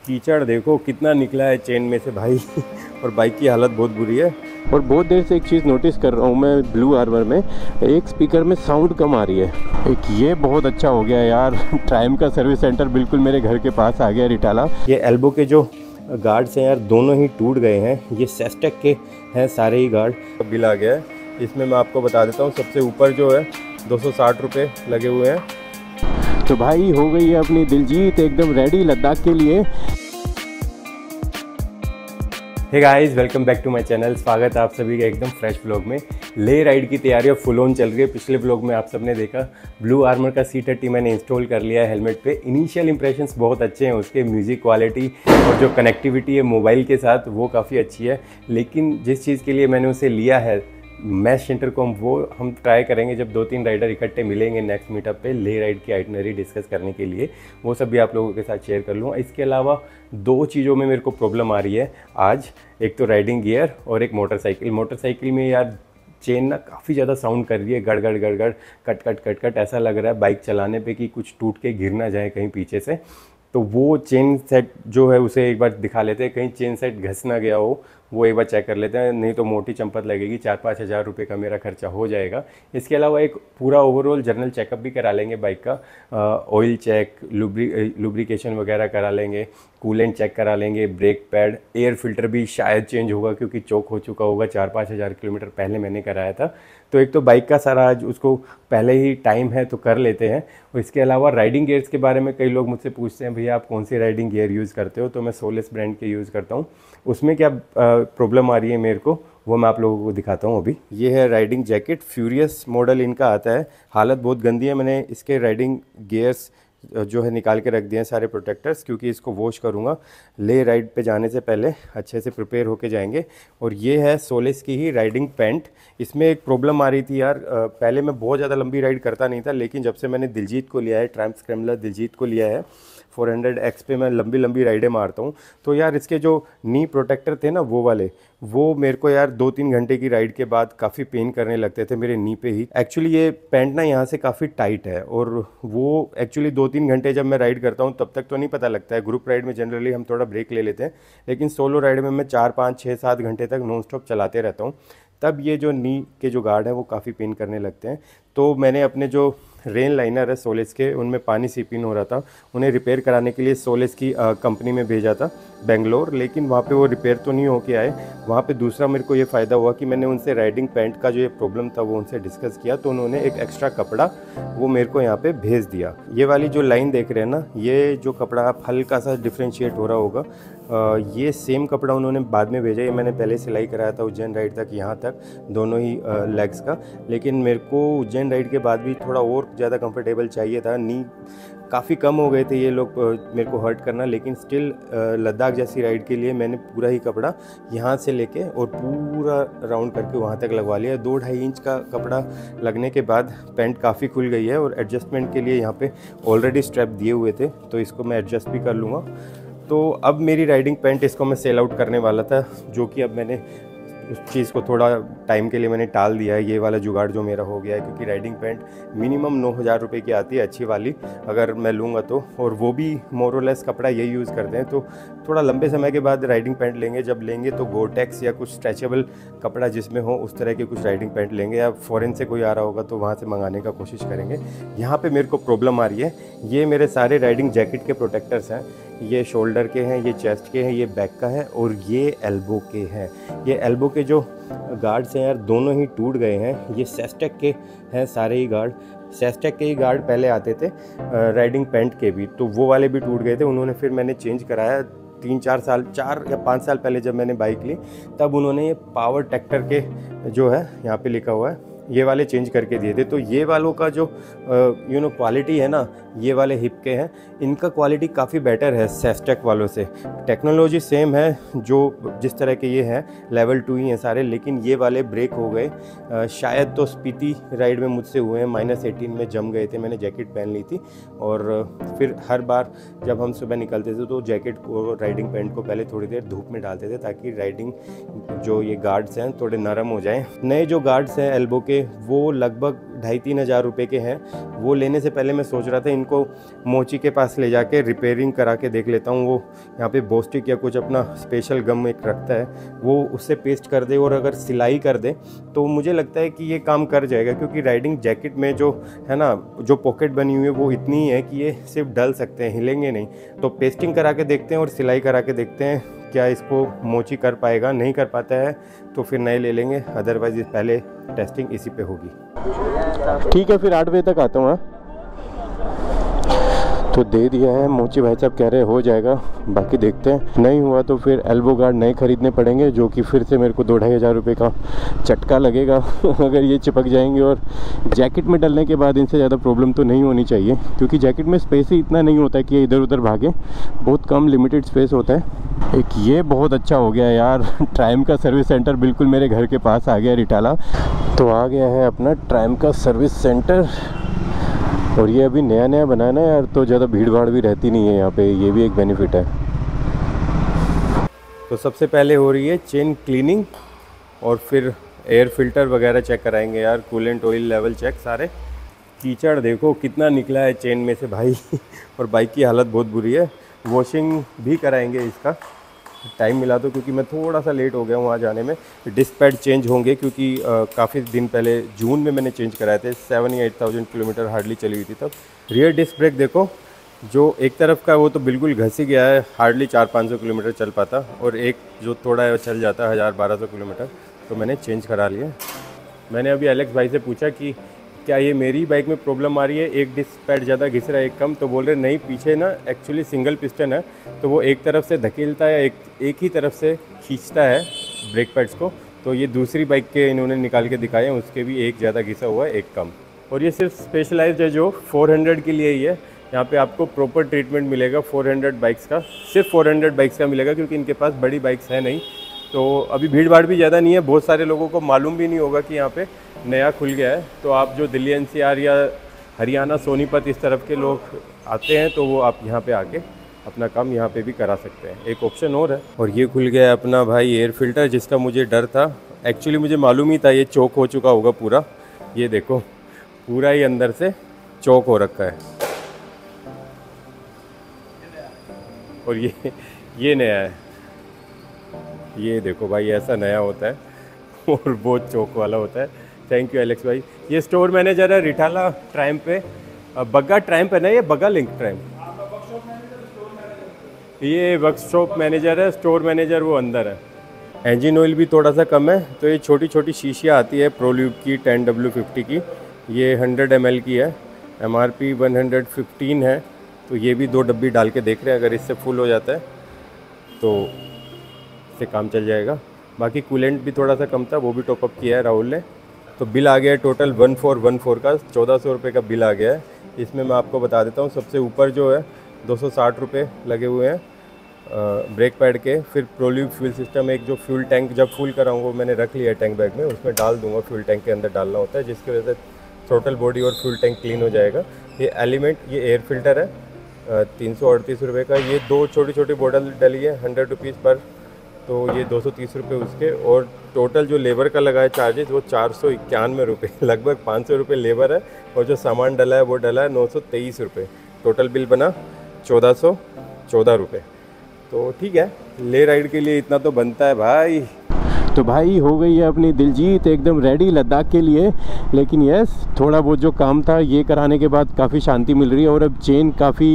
कीचड़ देखो कितना निकला है चेन में से भाई और बाइक की हालत बहुत बुरी है। और बहुत देर से एक चीज़ नोटिस कर रहा हूँ मैं ब्लू आर्मर में, एक स्पीकर में साउंड कम आ रही है। एक ये बहुत अच्छा हो गया यार ट्राइम का सर्विस सेंटर बिल्कुल मेरे घर के पास आ गया रिटाला। ये एल्बो के जो गार्ड्स हैं यार दोनों ही टूट गए हैं। ये सेस्टेक के हैं सारे ही गार्ड। बिल आ गया है, इसमें मैं आपको बता देता हूँ सबसे ऊपर जो है 260 रुपये लगे हुए हैं। तो भाई हो गई है अपनी दिलजीत एकदम रेडी लद्दाख के लिए। Hey guys, welcome back to my channel. स्वागत है आप सभी का एकदम फ्रेश व्लॉग में। ले राइड की तैयारी अब फुल ऑन चल रही है। पिछले व्लॉग में आप सबने देखा ब्लू आर्मर का C30 मैंने इंस्टॉल कर लिया है हेलमेट पे। इनिशियल इंप्रेशंस बहुत अच्छे हैं उसके, म्यूज़िक क्वालिटी और जो कनेक्टिविटी है मोबाइल के साथ वो काफ़ी अच्छी है। लेकिन जिस चीज़ के लिए मैंने उसे लिया है मैश इंटरकॉम, वो हम ट्राई करेंगे जब 2-3 राइडर इकट्ठे मिलेंगे नेक्स्ट मीटअप पे ले राइड की आइटनरी डिस्कस करने के लिए। वो सब भी आप लोगों के साथ शेयर कर लूँगा। इसके अलावा 2 चीज़ों में मेरे को प्रॉब्लम आ रही है आज, एक तो राइडिंग गियर और एक मोटरसाइकिल। मोटरसाइकिल में यार चेन ना काफ़ी ज़्यादा साउंड कर रही है, गड़गड़ गड़गड़ कट कट कट कट। ऐसा लग रहा है बाइक चलाने पे कि कुछ टूट के गिर ना जाए कहीं पीछे से। तो वो चेन सेट जो है उसे एक बार दिखा लेते हैं, कहीं चेन सेट घस ना गया हो वो एक बार चेक कर लेते हैं, नहीं तो मोटी चंपत लगेगी। 4-5 हज़ार रुपये का मेरा खर्चा हो जाएगा। इसके अलावा एक पूरा ओवरऑल जनरल चेकअप भी करा लेंगे बाइक का, ऑयल चेक, लुब्रिकेशन वगैरह करा लेंगे, कूलेंट चेक करा लेंगे, ब्रेक पैड, एयर फिल्टर भी शायद चेंज होगा क्योंकि चोक हो चुका होगा। 4-5 हज़ार किलोमीटर पहले मैंने कराया था। तो एक तो बाइक का सारा आज उसको पहले ही टाइम है तो कर लेते हैं। और इसके अलावा राइडिंग गियर्स के बारे में कई लोग मुझसे पूछते हैं भैया आप कौन सी राइडिंग गियर यूज़ करते हो, तो मैं सोलेस ब्रांड के यूज़ करता हूँ। उसमें क्या प्रॉब्लम आ रही है मेरे को वो मैं आप लोगों को दिखाता हूँ अभी। ये है राइडिंग जैकेट, फ्यूरियस मॉडल इनका आता है। हालत बहुत गंदी है। मैंने इसके राइडिंग गियर्स जो है निकाल के रख दिए हैं सारे प्रोटेक्टर्स, क्योंकि इसको वॉश करूँगा। ले राइड पे जाने से पहले अच्छे से प्रिपेयर होके जाएंगे। और ये है सोलेस की ही राइडिंग पैंट। इसमें एक प्रॉब्लम आ रही थी यार, पहले मैं बहुत ज़्यादा लंबी राइड करता नहीं था, लेकिन जब से मैंने दिलजीत को लिया है, ट्रायम्फ स्क्रैम्बलर दिलजीत को लिया है, 400X पे मैं लंबी लंबी राइडें मारता हूँ। तो यार इसके जो नी प्रोटेक्टर थे ना वो वाले, वो मेरे को यार 2-3 घंटे की राइड के बाद काफ़ी पेन करने लगते थे मेरे नी पे ही। एक्चुअली ये पैंट ना यहाँ से काफ़ी टाइट है और वो एक्चुअली 2-3 घंटे जब मैं राइड करता हूँ तब तक तो नहीं पता लगता है। ग्रुप राइड में जनरली हम थोड़ा ब्रेक ले लेते हैं, लेकिन सोलो राइड में मैं 4-5-6-7 घंटे तक नॉन स्टॉप चलाते रहता हूँ। तब ये जो नी के जो गार्ड हैं वो काफ़ी पेन करने लगते हैं। तो मैंने अपने जो रेन लाइनर है सोलेस के, उनमें पानी सीपिन हो रहा था, उन्हें रिपेयर कराने के लिए सोलेस की कंपनी में भेजा था बेंगलोर। लेकिन वहाँ पे वो रिपेयर तो नहीं होके आए। वहाँ पे दूसरा मेरे को ये फ़ायदा हुआ कि मैंने उनसे राइडिंग पैंट का जो ये प्रॉब्लम था वो उनसे डिस्कस किया, तो उन्होंने एक एक्स्ट्रा कपड़ा वो मेरे को यहाँ पे भेज दिया। ये वाली जो लाइन देख रहे हैं ना, ये जो कपड़ा आप हल्का सा डिफ्रेंशिएट हो रहा होगा, ये सेम कपड़ा उन्होंने बाद में भेजा। ये मैंने पहले सिलाई कराया था उज्जैन राइड तक, यहाँ तक दोनों ही लेग्स का। लेकिन मेरे को उज्जैन राइड के बाद भी थोड़ा और ज़्यादा कंफर्टेबल चाहिए था। नी काफ़ी कम हो गए थे ये लोग मेरे को हर्ट करना, लेकिन स्टिल लद्दाख जैसी राइड के लिए मैंने पूरा ही कपड़ा यहाँ से लेके और पूरा राउंड करके वहाँ तक लगवा लिया। 2-2.5 इंच का कपड़ा लगने के बाद पैंट काफ़ी खुल गई है। और एडजस्टमेंट के लिए यहाँ पे ऑलरेडी स्ट्रैप दिए हुए थे, तो इसको मैं एडजस्ट भी कर लूँगा। तो अब मेरी राइडिंग पैंट, इसको मैं सेल आउट करने वाला था, जो कि अब मैंने उस चीज़ को थोड़ा टाइम के लिए मैंने टाल दिया है। ये वाला जुगाड़ जो मेरा हो गया है, क्योंकि राइडिंग पैंट मिनिमम 9,000 रुपये की आती है अच्छी वाली अगर मैं लूँगा तो। और वो भी मोरलेस कपड़ा यही यूज़ करते हैं। तो थोड़ा लंबे समय के बाद राइडिंग पैंट लेंगे, जब लेंगे तो गोटेक्स या कुछ स्ट्रेचेबल कपड़ा जिसमें हो उस तरह के कुछ राइडिंग पैंट लेंगे, या फॉरेन से कोई आ रहा होगा तो वहाँ से मंगाने का कोशिश करेंगे। यहाँ पर मेरे को प्रॉब्लम आ रही है, ये मेरे सारे राइडिंग जैकेट के प्रोटेक्टर्स हैं। ये शोल्डर के हैं, ये चेस्ट के हैं, ये बैक का है और ये एल्बो के हैं। ये एल्बो के जो गार्ड्स हैं यार दोनों ही टूट गए हैं। ये सेस्टेक के हैं सारे ही गार्ड। सेस्टेक के ही गार्ड पहले आते थे राइडिंग पैंट के भी, तो वो वाले भी टूट गए थे। उन्होंने फिर मैंने चेंज कराया 4 या 5 साल पहले जब मैंने बाइक ली, तब उन्होंने ये पावर ट्रैक्टर के जो है यहाँ पे लिखा हुआ है ये वाले चेंज करके दिए थे। तो ये वालों का जो क्वालिटी है ना, ये वाले हिप के हैं, इनका क्वालिटी काफ़ी बेटर है सेस्टेक वालों से। टेक्नोलॉजी सेम है, जो जिस तरह के ये हैं लेवल 2 ही हैं सारे, लेकिन ये वाले ब्रेक हो गए। शायद तो स्पीति राइड में मुझसे हुए हैं, -18 में जम गए थे। मैंने जैकेट पहन ली थी और फिर हर बार जब हम सुबह निकलते थे तो जैकेट को, राइडिंग पैंट को पहले थोड़ी देर धूप में डालते थे, ताकि राइडिंग जो ये गार्ड्स हैं थोड़े नरम हो जाएँ। नए जो गार्ड्स हैं एल्बो के के, वो लगभग 2,500-3 हज़ार रुपये के हैं। वो लेने से पहले मैं सोच रहा था इनको मोची के पास ले जाके रिपेयरिंग करा के देख लेता हूँ। वो यहाँ पे बोस्टिक या कुछ अपना स्पेशल गम एक रखता है, वो उससे पेस्ट कर दे और अगर सिलाई कर दे तो मुझे लगता है कि ये काम कर जाएगा। क्योंकि राइडिंग जैकेट में जो है ना, जो पॉकेट बनी हुई है वो इतनी है कि ये सिर्फ डल सकते हैं, हिलेंगे नहीं। तो पेस्टिंग करा के देखते हैं और सिलाई करा के देखते हैं क्या इसको मोची कर पाएगा। नहीं कर पाता है तो फिर नए ले लेंगे, अदरवाइज पहले टेस्टिंग इसी पे होगी। ठीक है, फिर 8 बजे तक आता हूँ। हाँ, तो दे दिया है, मोची भाई साहब कह रहे हो जाएगा, बाकी देखते हैं। नहीं हुआ तो फिर एल्बो गार्ड नए खरीदने पड़ेंगे, जो कि फिर से मेरे को 2-2.5 हज़ार रुपये का चटका लगेगा अगर ये चिपक जाएंगे। और जैकेट में डलने के बाद इनसे ज़्यादा प्रॉब्लम तो नहीं होनी चाहिए, क्योंकि जैकेट में स्पेस ही इतना नहीं होता है कि ये इधर उधर भागे, बहुत कम लिमिटेड स्पेस होता है। एक ये बहुत अच्छा हो गया यार, ट्राइम का सर्विस सेंटर बिल्कुल मेरे घर के पास आ गया रिटाला। तो आ गया है अपना ट्राइम का सर्विस सेंटर, और ये अभी नया नया बना है ना यार, तो ज़्यादा भीड़ भाड़ भी रहती नहीं है यहाँ पे, ये भी एक बेनिफिट है। तो सबसे पहले हो रही है चेन क्लीनिंग, और फिर एयर फिल्टर वगैरह चेक कराएंगे यार, कूलेंट ऑयल लेवल चेक सारे। कीचड़ देखो कितना निकला है चेन में से भाई और बाइक की हालत बहुत बुरी है। वॉशिंग भी कराएंगे इसका, टाइम मिला तो, क्योंकि मैं थोड़ा सा लेट हो गया हूँ वहाँ जाने में। डिस्क पैड चेंज होंगे, क्योंकि काफ़ी दिन पहले जून में मैंने चेंज कराए थे, 7 या 8,000 किलोमीटर हार्डली चली हुई थी तब। रियर डिस्क ब्रेक देखो, जो एक तरफ का वो तो बिल्कुल घस ही गया है, हार्डली 400-500 किलोमीटर चल पाता, और एक जो थोड़ा है चल जाता है 1000-1200 किलोमीटर, तो मैंने चेंज करा लिया। मैंने अभी एलेक्स भाई से पूछा कि क्या ये मेरी बाइक में प्रॉब्लम आ रही है, एक डिस्क पैड ज़्यादा घिस रहा है एक कम, तो बोल रहे नहीं, पीछे ना एक्चुअली सिंगल पिस्टन है, तो वो एक तरफ से धकेलता है, एक ही तरफ से खींचता है ब्रेक पैड्स को। तो ये दूसरी बाइक के इन्होंने निकाल के दिखाए हैं, उसके भी एक ज़्यादा घिसा हुआ है, एक कम। और ये सिर्फ स्पेशलाइज्ड है जो 400 के लिए ही है। यहाँ पे आपको प्रॉपर ट्रीटमेंट मिलेगा 400 बाइक्स का, सिर्फ 400 बाइक्स का मिलेगा, क्योंकि इनके पास बड़ी बाइक्स है नहीं। तो अभी भीड़ भाड़ भी ज़्यादा नहीं है, बहुत सारे लोगों को मालूम भी नहीं होगा कि यहाँ पे नया खुल गया है। तो आप जो दिल्ली NCR या हरियाणा सोनीपत इस तरफ के लोग आते हैं, तो वो आप यहाँ पे आके अपना काम यहाँ पे भी करा सकते हैं, एक ऑप्शन और है। और ये खुल गया है अपना भाई एयर फिल्टर, जिसका मुझे डर था। एक्चुअली मुझे मालूम ही था ये चौक हो चुका होगा पूरा, ये देखो पूरा ही अंदर से चौक हो रखा है। और ये नया है, ये देखो भाई ऐसा नया होता है और बहुत चौक वाला होता है। थैंक यू एलेक्स भाई। ये स्टोर मैनेजर है रिटाला ट्राइम पे, बग्गा ट्राइम पे ना, ये बग्गा लिंक ट्राइम, ये वर्कशॉप मैनेजर है, स्टोर मैनेजर वो अंदर है। इंजन ऑयल भी थोड़ा सा कम है, तो ये छोटी छोटी शीशियाँ आती है प्रोल्यूब की 10W50 की, ये 100 ml की है, MRP 115 है। तो ये भी 2 डब्बी डाल के देख रहे हैं, अगर इससे फुल हो जाता है तो इससे काम चल जाएगा। बाकी कूलेंट भी थोड़ा सा कम था, वो भी टॉपअप किया है राहुल ने। तो बिल आ गया है टोटल 1414 का, 1400 रुपये का बिल आ गया है। इसमें मैं आपको बता देता हूँ, सबसे ऊपर जो है 260 रुपये लगे हुए हैं ब्रेक पैड के। फिर प्रोल्यूब फ्यूल सिस्टम, एक जो फ्यूल टैंक जब फुल कराऊंगा वो मैंने रख लिया है टैंक बैग में, उसमें डाल दूंगा, फ्यूल टैंक के अंदर डालना होता है, जिसकी वजह से टोटल बॉडी और फ्यूल टैंक क्लीन हो जाएगा। ये एलिमेंट, ये एयर फिल्टर है 338 रुपये का। ये 2 छोटी छोटी बॉटल डली है 100 रुपीज़ पर, तो ये 230 रुपये उसके। और टोटल जो लेबर का लगा है चार्जेस वो 491 रुपये, लगभग 500 रुपये लेबर है, और जो सामान डला है वो डला है 923 रुपये। टोटल बिल बना 1414 रुपये। तो ठीक है, ले राइड के लिए इतना तो बनता है भाई। तो भाई हो गई है अपनी दिलजीत एकदम रेडी लद्दाख के लिए। लेकिन यस, थोड़ा बहुत जो काम था ये कराने के बाद काफ़ी शांति मिल रही है, और अब चेन काफ़ी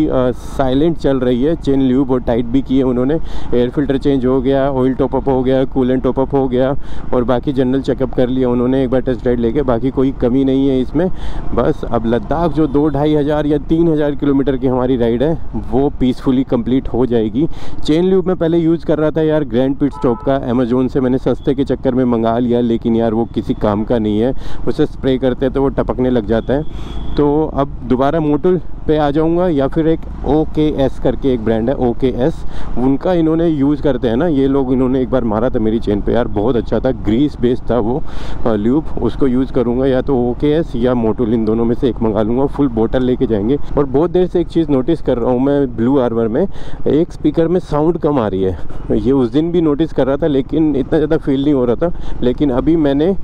साइलेंट चल रही है। चेन ल्यूब और टाइट भी किए उन्होंने, एयर फिल्टर चेंज हो गया, ऑयल टॉपअप हो गया, कूलेंट टॉपअप हो गया, और बाकी जनरल चेकअप कर लिया उन्होंने एक बार टेस्ट राइड लेके। बाकी कोई कमी नहीं है इसमें। बस अब लद्दाख जो 2-2.5 हज़ार या 3 हज़ार किलोमीटर की हमारी राइड है वो पीसफुली कंप्लीट हो जाएगी। चेन ल्यूब मैं पहले यूज़ कर रहा था यार ग्रैंड पिट स्टॉप का, अमेजोन से मैंने सस्ते के चक्कर में मंगा लिया, लेकिन यार वो किसी काम का नहीं है। उसे स्प्रे करते हैं तो वो टपकने लग जाता है। तो अब दोबारा मोटुल पे आ जाऊंगा, या फिर एक OKS करके एक ब्रांड है OKS, उनका इन्होंने यूज़ करते हैं ना ये लोग, इन्होंने एक बार मारा था मेरी चेन पे यार, बहुत अच्छा था, ग्रीस बेस्ड था वो ल्यूब, उसको यूज़ करूँगा। या तो OKS या मोटुल, इन दोनों में से एक मंगा लूँगा। फुल बोतल लेके जाएंगे। और बहुत देर से एक चीज़ नोटिस कर रहा हूँ मैं ब्लू आर्मर में, एक स्पीकर में साउंड कम आ रही है। ये उस दिन भी नोटिस कर रहा था, लेकिन इतना ज़्यादा फील फील नहीं हो रहा था। लेकिन अभी मैंने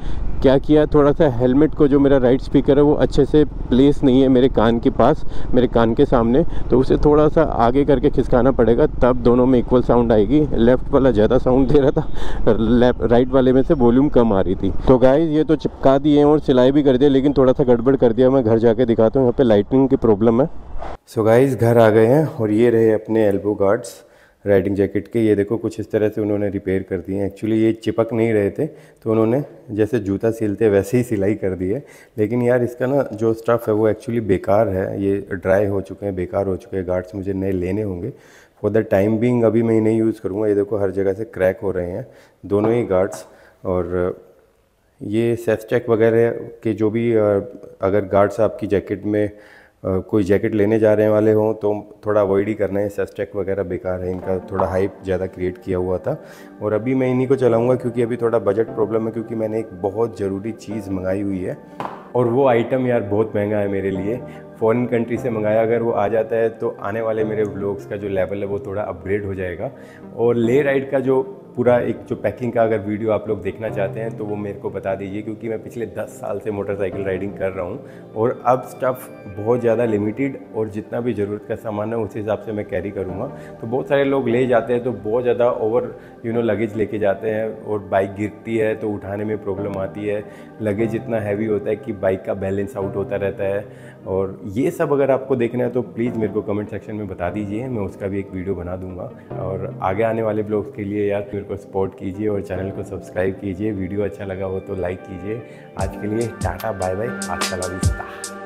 क्या किया, थोड़ा सा हेलमेट को, जो मेरा राइट स्पीकर है वो अच्छे से प्लेस नहीं है मेरे कान के पास, मेरे कान के सामने, तो उसे थोड़ा सा आगे करके खिसकाना पड़ेगा, तब दोनों में इक्वल साउंड आएगी। लेफ़्ट वाला ज़्यादा साउंड दे रहा था, राइट वाले में से वॉल्यूम कम आ रही थी। तो गाइस ये तो चिपका दिए और सिलाई भी कर दिया, लेकिन थोड़ा सा गड़बड़ कर दिया। मैं घर जाके दिखाता हूँ, यहाँ पे लाइटनिंग की प्रॉब्लम है। सो गाइस घर आ गए हैं और ये रहे अपने एल्बो गार्ड्स राइडिंग जैकेट के। ये देखो कुछ इस तरह से उन्होंने रिपेयर कर दिए हैं। एक्चुअली ये चिपक नहीं रहे थे, तो उन्होंने जैसे जूता सिलते वैसे ही सिलाई कर दी है। लेकिन यार इसका ना जो स्टफ़ है वो एक्चुअली बेकार है, ये ड्राई हो चुके हैं, बेकार हो चुके हैं। गार्ड्स मुझे नए लेने होंगे। फॉर द टाइम बीइंग अभी मैं नहीं यूज़ करूँगा। ये देखो हर जगह से क्रैक हो रहे हैं दोनों ही गार्ड्स। और ये सेफ्चेक वगैरह के जो भी अगर गार्ड्स आपकी जैकेट में कोई जैकेट लेने जा रहे वाले हों तो थोड़ा अवॉइड ही करना है। सेफ्चेक वगैरह बेकार है, इनका थोड़ा हाइप ज़्यादा क्रिएट किया हुआ था। और अभी मैं इन्हीं को चलाऊंगा क्योंकि अभी थोड़ा बजट प्रॉब्लम है, क्योंकि मैंने एक बहुत ज़रूरी चीज़ मंगाई हुई है और वो आइटम यार बहुत महंगा है मेरे लिए। फॉरेन कंट्री से मंगाया, अगर वो आ जाता है तो आने वाले मेरे व्लॉग्स का जो लेवल है वो थोड़ा अपग्रेड हो जाएगा। और ले राइड का जो पूरा एक जो पैकिंग का अगर वीडियो आप लोग देखना चाहते हैं तो वो मेरे को बता दीजिए, क्योंकि मैं पिछले 10 साल से मोटरसाइकिल राइडिंग कर रहा हूँ और अब स्टफ़ बहुत ज़्यादा लिमिटेड और जितना भी ज़रूरत का सामान है उस हिसाब से मैं कैरी करूँगा। तो बहुत सारे लोग ले जाते हैं तो बहुत ज़्यादा ओवर लगेज लेके जाते हैं और बाइक गिरती है तो उठाने में प्रॉब्लम आती है। लगेज इतना हैवी होता है कि बाइक का बैलेंस आउट होता रहता है। और ये सब अगर आपको देखना है तो प्लीज़ मेरे को कमेंट सेक्शन में बता दीजिए, मैं उसका भी एक वीडियो बना दूंगा। और आगे आने वाले ब्लॉग्स के लिए यार मेरे को सपोर्ट कीजिए और चैनल को सब्सक्राइब कीजिए। वीडियो अच्छा लगा हो तो लाइक कीजिए। आज के लिए टाटा बाय बाय, हasta la vista।